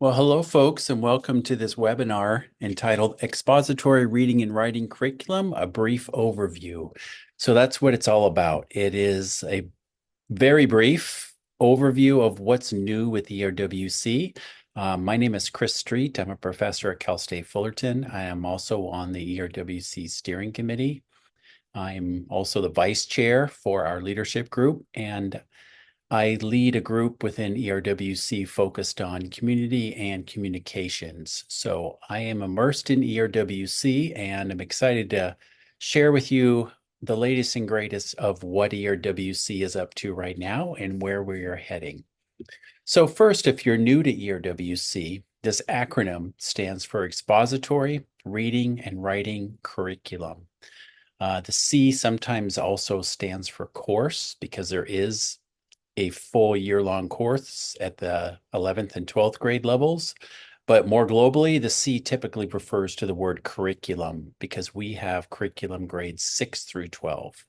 Well, hello, folks, and welcome to this webinar entitled Expository Reading and Writing Curriculum, a Brief Overview. So that's what it's all about. It is a very brief overview of what's new with ERWC. My name is Chris Street. I'm a professor at Cal State Fullerton. I am also on the ERWC steering committee. I'm also the vice chair for our leadership group, and I lead a group within ERWC focused on community and communications. So I am immersed in ERWC and I'm excited to share with you the latest and greatest of what ERWC is up to right now and where we are heading. So first, if you're new to ERWC, this acronym stands for Expository Reading and Writing Curriculum. The C sometimes also stands for course because there is a full year-long course at the 11th and 12th grade levels. But more globally, the C typically refers to the word curriculum because we have curriculum grades 6 through 12.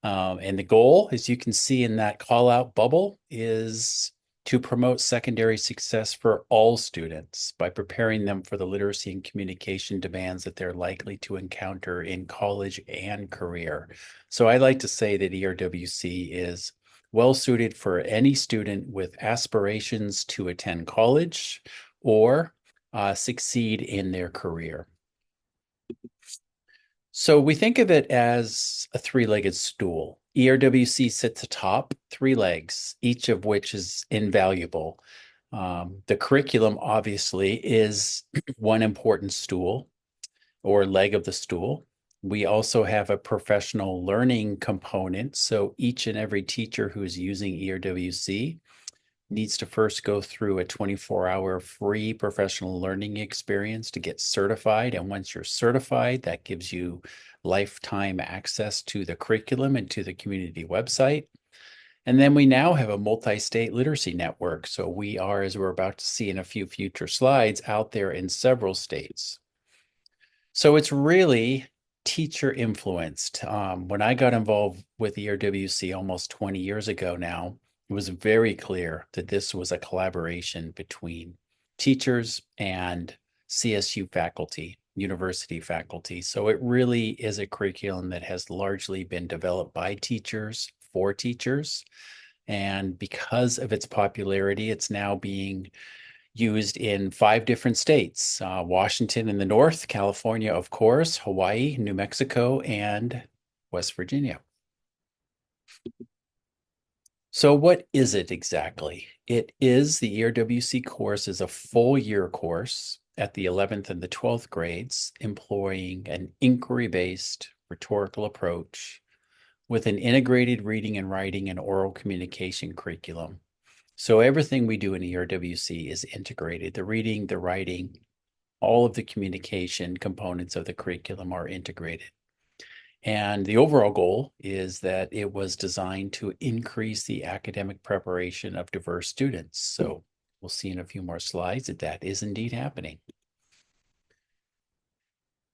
And the goal, as you can see in that call-out bubble, is to promote secondary success for all students by preparing them for the literacy and communication demands that they're likely to encounter in college and career. So I like to say that ERWC is well suited for any student with aspirations to attend college or succeed in their career. So we think of it as a three-legged stool. ERWC sits atop three legs, each of which is invaluable. The curriculum obviously is one important stool or leg of the stool. We also have a professional learning component. So each and every teacher who is using ERWC needs to first go through a 24-hour free professional learning experience to get certified. And once you're certified, that gives you lifetime access to the curriculum and to the community website. And then we now have a multi-state literacy network. So we are, as we're about to see in a few future slides, out there in several states. So it's really teacher influenced. When I got involved with ERWC almost 20 years ago now, it was very clear that this was a collaboration between teachers and CSU faculty, university faculty. So it really is a curriculum that has largely been developed by teachers for teachers. And because of its popularity, it's now being used in 5 different states, Washington in the north, California, of course, Hawaii, New Mexico, and West Virginia. So what is it exactly? It is the ERWC course is a full year course at the 11th and the 12th grades, employing an inquiry-based rhetorical approach with an integrated reading and writing and oral communication curriculum. So everything we do in ERWC is integrated. The reading, the writing, all of the communication components of the curriculum are integrated. And the overall goal is that it was designed to increase the academic preparation of diverse students. So we'll see in a few more slides that that is indeed happening.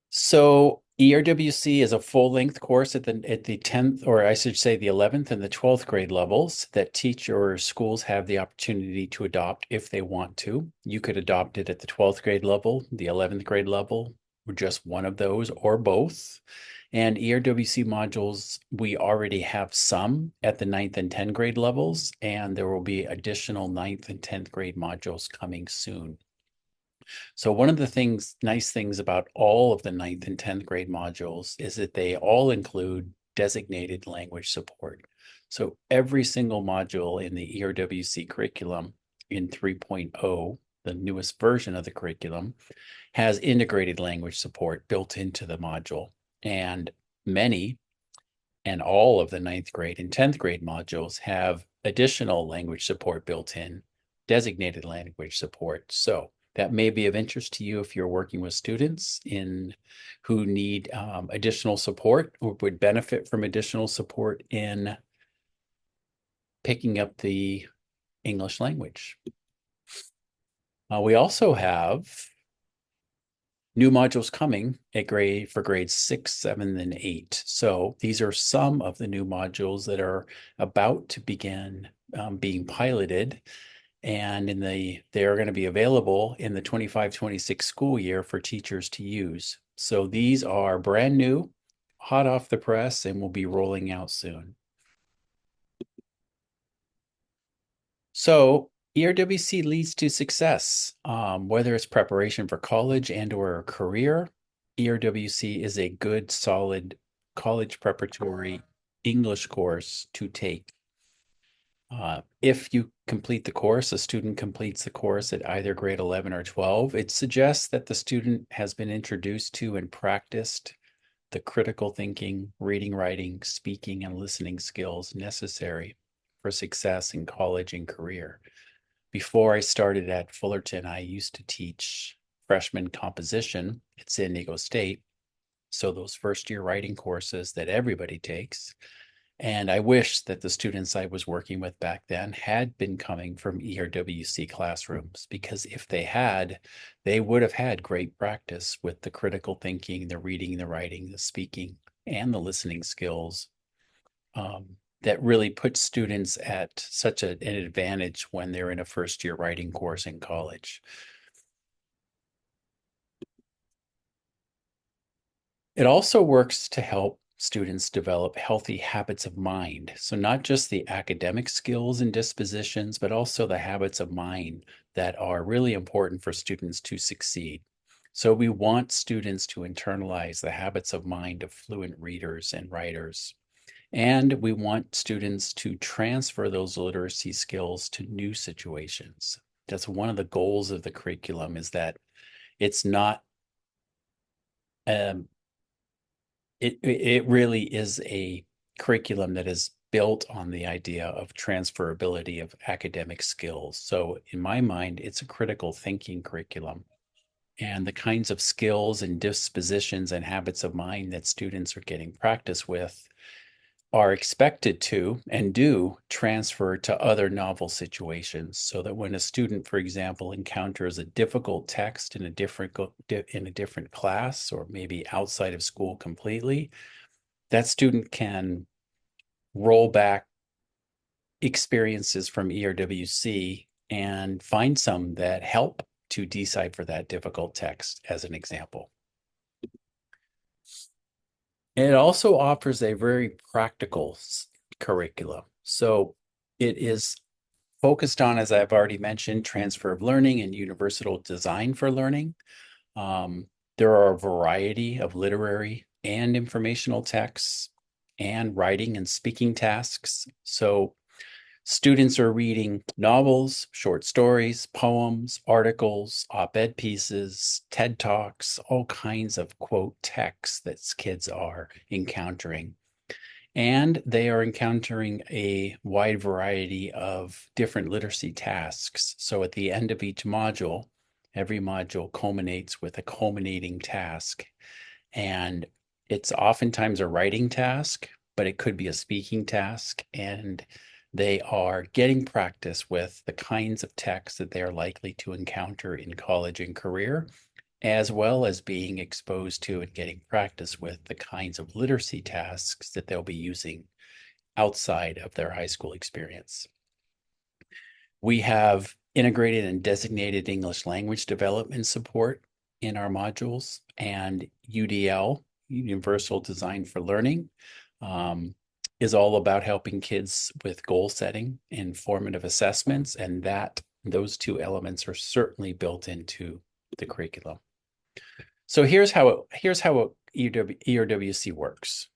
So ERWC is a full-length course at the 10th, or I should say the 11th and the 12th grade levels that teacher or schools have the opportunity to adopt if they want to. You could adopt it at the 12th grade level, the 11th grade level, or just one of those, or both. And ERWC modules, we already have some at the 9th and 10th grade levels, and there will be additional 9th and 10th grade modules coming soon. So one of the nice things about all of the 9th and 10th grade modules is that they all include designated language support. So every single module in the ERWC curriculum in 3.0, the newest version of the curriculum, has integrated language support built into the module. And many and all of the 9th grade and 10th grade modules have additional language support built in, designated language support. So that may be of interest to you if you're working with students who need additional support or would benefit from additional support in picking up the English language. We also have new modules coming for grades 6, 7, and 8. So these are some of the new modules that are about to begin being piloted. And they are going to be available in the 25-26 school year for teachers to use. So these are brand new, hot off the press, and will be rolling out soon. So ERWC leads to success, whether it's preparation for college and or a career. ERWC is a good, solid college preparatory English course to take. If you complete the course, a student completes the course at either grade 11 or 12, it suggests that the student has been introduced to and practiced the critical thinking, reading, writing, speaking, and listening skills necessary for success in college and career. Before I started at Fullerton, I used to teach freshman composition at San Diego State. So those first year writing courses that everybody takes. And I wish that the students I was working with back then had been coming from ERWC classrooms, because if they had, they would have had great practice with the critical thinking, the reading, the writing, the speaking, and the listening skills that really puts students at such an advantage when they're in a first year writing course in college. It also works to help students develop healthy habits of mind. So not just the academic skills and dispositions, but also the habits of mind that are really important for students to succeed. So we want students to internalize the habits of mind of fluent readers and writers. And we want students to transfer those literacy skills to new situations. That's one of the goals of the curriculum, is that it's not it really is a curriculum that is built on the idea of transferability of academic skills. So in my mind, it's a critical thinking curriculum. And the kinds of skills and dispositions and habits of mind that students are getting practice with are expected to and do transfer to other novel situations, so that when a student, for example, encounters a difficult text in a different class, or maybe outside of school completely, that student can roll back experiences from ERWC and find some that help to decipher that difficult text, as an example. And it also offers a very practical curriculum. So it is focused on, as I've already mentioned, transfer of learning and universal design for learning. There are a variety of literary and informational texts and writing and speaking tasks. So students are reading novels, short stories, poems, articles, op-ed pieces, TED Talks, all kinds of quote texts that kids are encountering. And they are encountering a wide variety of different literacy tasks. So at the end of each module, every module culminates with a culminating task. And it's oftentimes a writing task, but it could be a speaking task. And they are getting practice with the kinds of texts that they are likely to encounter in college and career, as well as being exposed to and getting practice with the kinds of literacy tasks that they'll be using outside of their high school experience. We have integrated and designated English language development support in our modules, and UDL, Universal Design for Learning, is all about helping kids with goal setting and formative assessments, and those two elements are certainly built into the curriculum. So here's how ERWC works.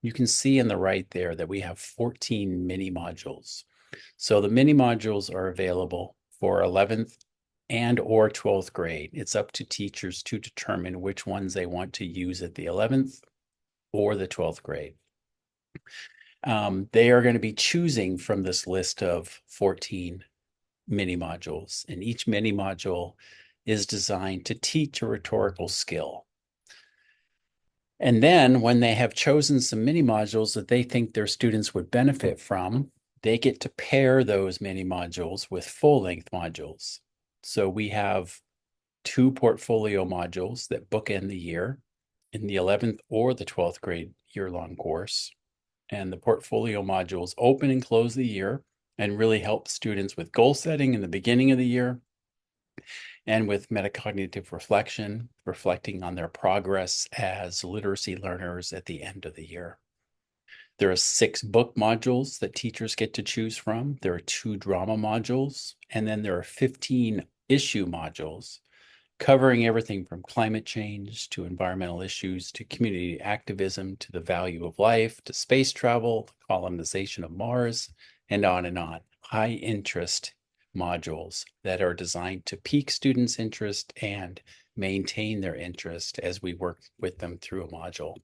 You can see in the right there that we have 14 mini modules. So the mini modules are available for 11th and or 12th grade. It's up to teachers to determine which ones they want to use at the 11th or the 12th grade. They are going to be choosing from this list of 14 mini modules, and each mini module is designed to teach a rhetorical skill. And then when they have chosen some mini modules that they think their students would benefit from, they get to pair those mini modules with full-length modules. So we have 2 portfolio modules that bookend the year in the 11th or the 12th grade year-long course. And the portfolio modules open and close the year, and really help students with goal setting in the beginning of the year and with metacognitive reflection, reflecting on their progress as literacy learners at the end of the year. There are 6 book modules that teachers get to choose from. There are 2 drama modules, and then there are 15 issue modules covering everything from climate change to environmental issues to community activism to the value of life to space travel, colonization of Mars, and on and on. High interest modules that are designed to pique students' interest and maintain their interest as we work with them through a module.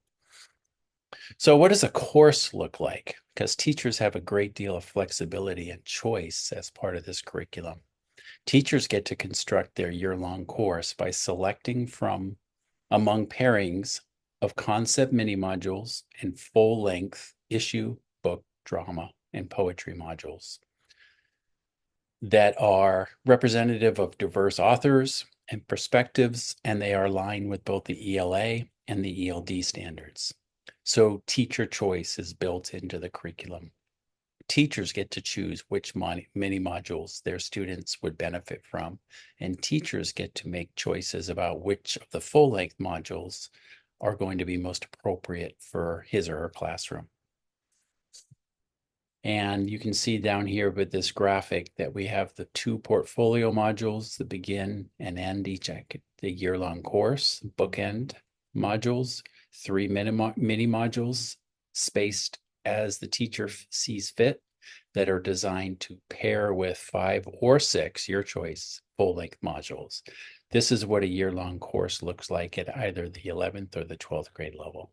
So what does a course look like? Because teachers have a great deal of flexibility and choice as part of this curriculum. Teachers get to construct their year-long course by selecting from among pairings of concept mini modules and full-length issue, book, drama, and poetry modules that are representative of diverse authors and perspectives, and they are aligned with both the ELA and the ELD standards. So teacher choice is built into the curriculum. Teachers get to choose which mini modules their students would benefit from, and teachers get to make choices about which of the full-length modules are going to be most appropriate for his or her classroom. And you can see down here with this graphic that we have the 2 portfolio modules that begin and end each the year-long course, bookend modules, 3 mini modules spaced as the teacher sees fit that are designed to pair with 5 or 6, your choice, full-length modules. This is what a year-long course looks like at either the 11th or the 12th grade level.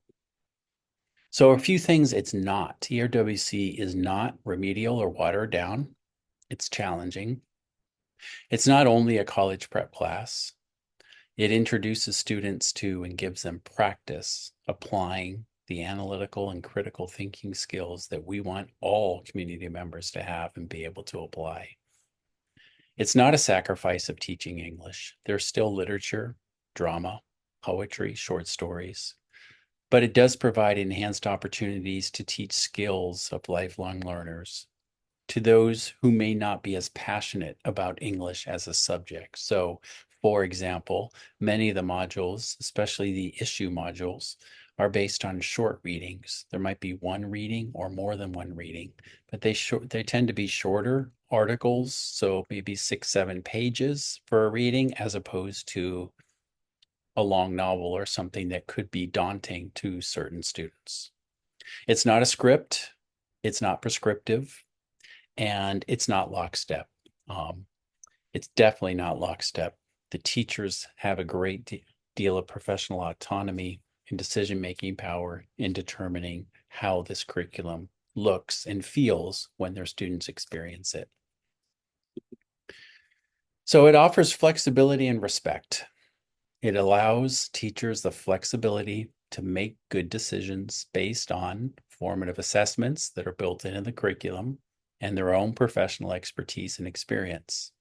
So a few things it's not. ERWC is not remedial or watered down. It's challenging. It's not only a college prep class. It introduces students to and gives them practice applying the analytical and critical thinking skills that we want all community members to have and be able to apply. It's not a sacrifice of teaching English. There's still literature, drama, poetry, short stories, but it does provide enhanced opportunities to teach skills of lifelong learners to those who may not be as passionate about English as a subject. So, for example, many of the modules, especially the issue modules, are based on short readings. There might be 1 reading or more than 1 reading, but they tend to be shorter articles, so maybe 6, 7 pages for a reading as opposed to a long novel or something that could be daunting to certain students. It's not a script, it's not prescriptive, and it's not lockstep. It's definitely not lockstep. The teachers have a great deal of professional autonomy and decision-making power in determining how this curriculum looks and feels when their students experience it. So it offers flexibility and respect. It allows teachers the flexibility to make good decisions based on formative assessments that are built into the curriculum and their own professional expertise and experience.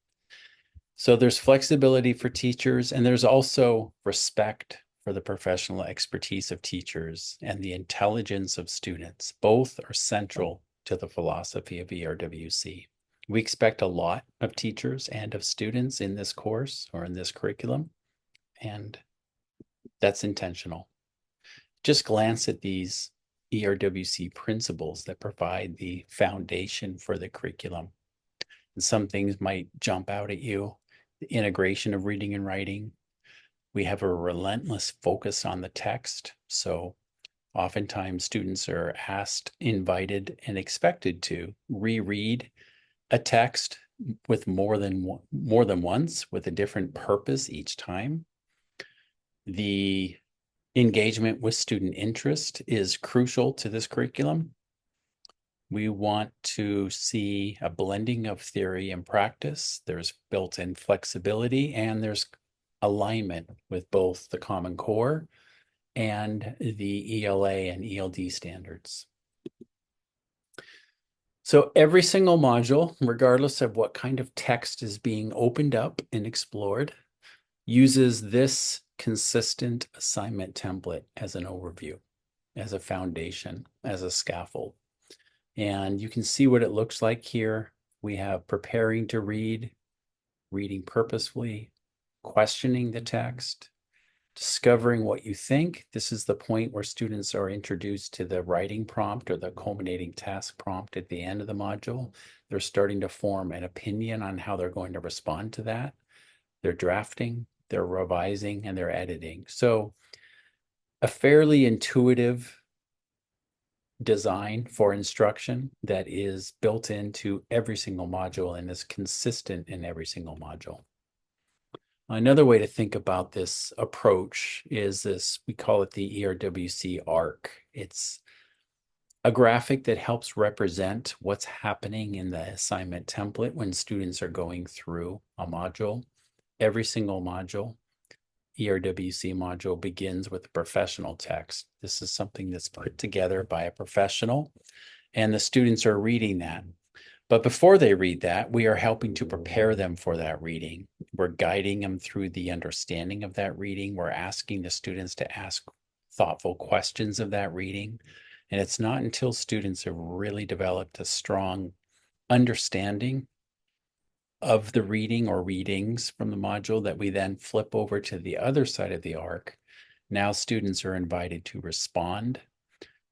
So there's flexibility for teachers, and there's also respect for the professional expertise of teachers and the intelligence of students. Both are central to the philosophy of ERWC. We expect a lot of teachers and of students in this course or in this curriculum, and that's intentional. Just glance at these ERWC principles that provide the foundation for the curriculum. And some things might jump out at you. The integration of reading and writing. We have a relentless focus on the text. So oftentimes students are asked, invited, and expected to reread a text with more than once with a different purpose each time. The engagement with student interest is crucial to this curriculum. We want to see a blending of theory and practice. There's built-in flexibility, and there's alignment with both the Common Core and the ELA and ELD standards. So every single module, regardless of what kind of text is being opened up and explored, uses this consistent assignment template as an overview, as a foundation, as a scaffold. And you can see what it looks like here We have preparing to read, reading purposefully, questioning the text, discovering what you think. This is the point where students are introduced to the writing prompt or the culminating task prompt at the end of the module. They're starting to form an opinion on how they're going to respond to that. They're drafting, they're revising, and they're editing. So a fairly intuitive design for instruction that is built into every single module and is consistent in every single module. Another way to think about this approach is this, we call it the ERWC arc. It's a graphic that helps represent what's happening in the assignment template when students are going through a module. Every single module, ERWC module, begins with a professional text. This is something that's put together by a professional, and the students are reading that. But before they read that, we are helping to prepare them for that reading. We're guiding them through the understanding of that reading. We're asking the students to ask thoughtful questions of that reading. And it's not until students have really developed a strong understanding of the reading or readings from the module that we then flip over to the other side of the arc. Now students are invited to respond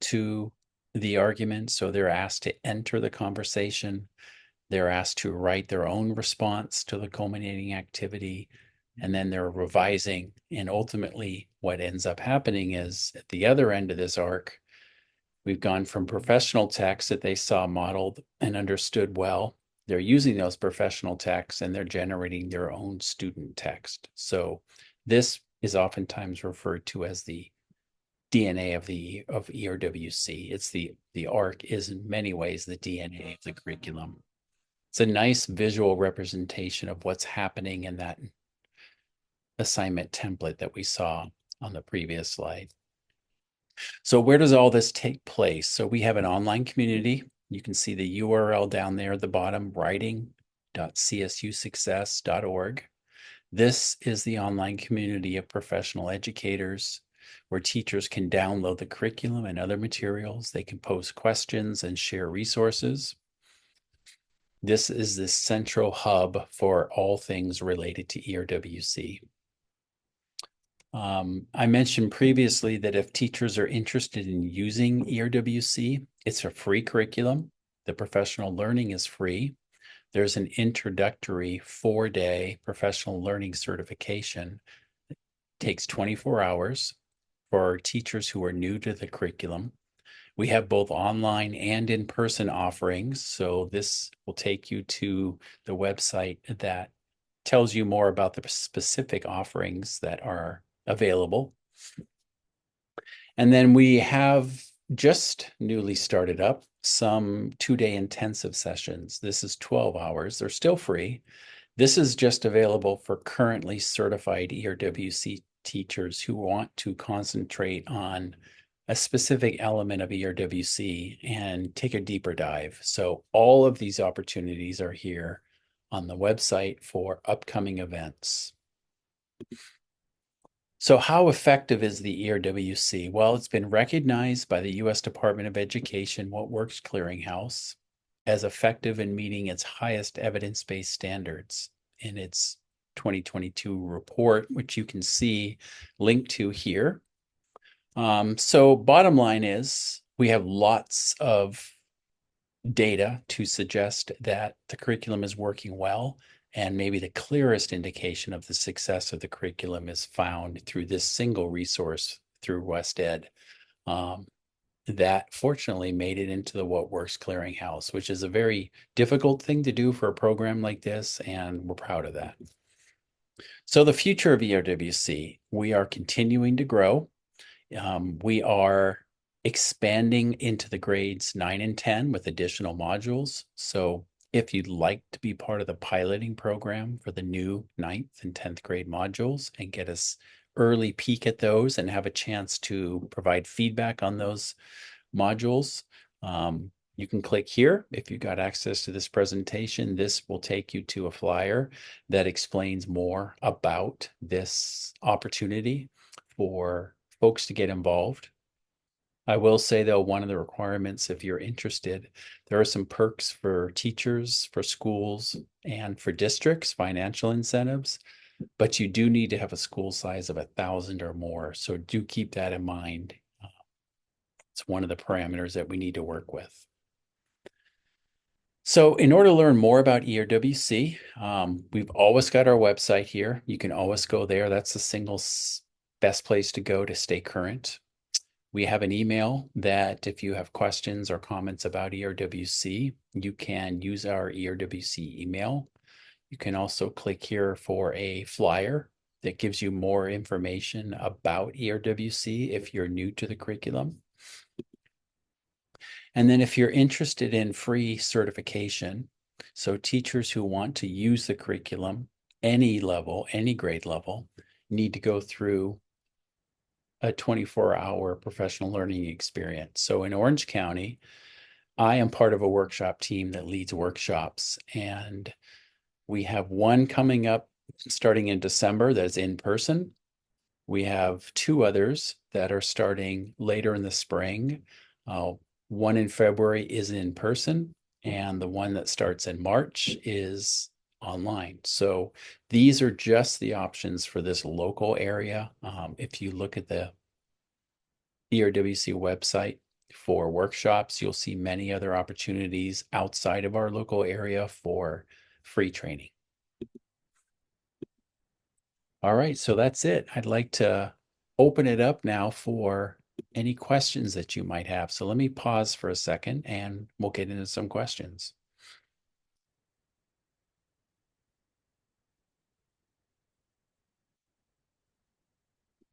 to the argument. So they're asked to enter the conversation. They're asked to write their own response to the culminating activity. And then they're revising. And ultimately, what ends up happening is at the other end of this arc, we've gone from professional texts that they saw modeled and understood well. They're using those professional texts and they're generating their own student text. So this is oftentimes referred to as the DNA of ERWC. It's the arc is in many ways the DNA of the curriculum. It's a nice visual representation of what's happening in that assignment template that we saw on the previous slide. So where does all this take place? So we have an online community. You can see the URL down there at the bottom, writing.csusuccess.org. This is the online community of professional educators where teachers can download the curriculum and other materials. They can post questions and share resources. This is the central hub for all things related to ERWC. I mentioned previously that if teachers are interested in using ERWC, it's a free curriculum. The professional learning is free. There's an introductory 4-day professional learning certification. It takes 24 hours for teachers who are new to the curriculum. We have both online and in-person offerings. So this will take you to the website that tells you more about the specific offerings that are available. And then we have just newly started up some 2-day intensive sessions. This is 12 hours. They're still free. This is just available for currently certified ERWC teachers who want to concentrate on a specific element of ERWC and take a deeper dive. So all of these opportunities are here on the website for upcoming events. So how effective is the ERWC? Well, it's been recognized by the U.S. Department of Education, What Works Clearinghouse, as effective in meeting its highest evidence-based standards in its 2022 report, which you can see linked to here. So bottom line is we have lots of data to suggest that the curriculum is working well. And maybe the clearest indication of the success of the curriculum is found through this single resource through WestEd that fortunately made it into the What Works Clearinghouse, which is a very difficult thing to do for a program like this, and we're proud of that. So the future of ERWC, we are continuing to grow. We are expanding into the grades 9 and 10 with additional modules. So if you'd like to be part of the piloting program for the new 9th and 10th grade modules and get us early peek at those and have a chance to provide feedback on those modules, you can click here. If you've got access to this presentation, this will take you to a flyer that explains more about this opportunity for folks to get involved. I will say, though, one of the requirements, if you're interested, there are some perks for teachers, for schools, and for districts, financial incentives, but you do need to have a school size of 1,000 or more. So do keep that in mind. It's one of the parameters that we need to work with. So in order to learn more about ERWC, we've always got our website here. You can always go there. That's the single best place to go to stay current. We have an email that if you have questions or comments about ERWC, you can use our ERWC email. You can also click here for a flyer that gives you more information about ERWC if you're new to the curriculum. And then if you're interested in free certification, so teachers who want to use the curriculum, any level, any grade level, need to go through a 24-hour professional learning experience. So in Orange County, I am part of a workshop team that leads workshops, and we have one coming up starting in December that's in person. We have two others that are starting later in the spring. One in February is in person, and the one that starts in March is online. So these are just the options for this local area. If you look at the ERWC website for workshops, you'll see many other opportunities outside of our local area for free training. All right, so that's it. I'd like to open it up now for any questions that you might have. So let me pause for a second and we'll get into some questions.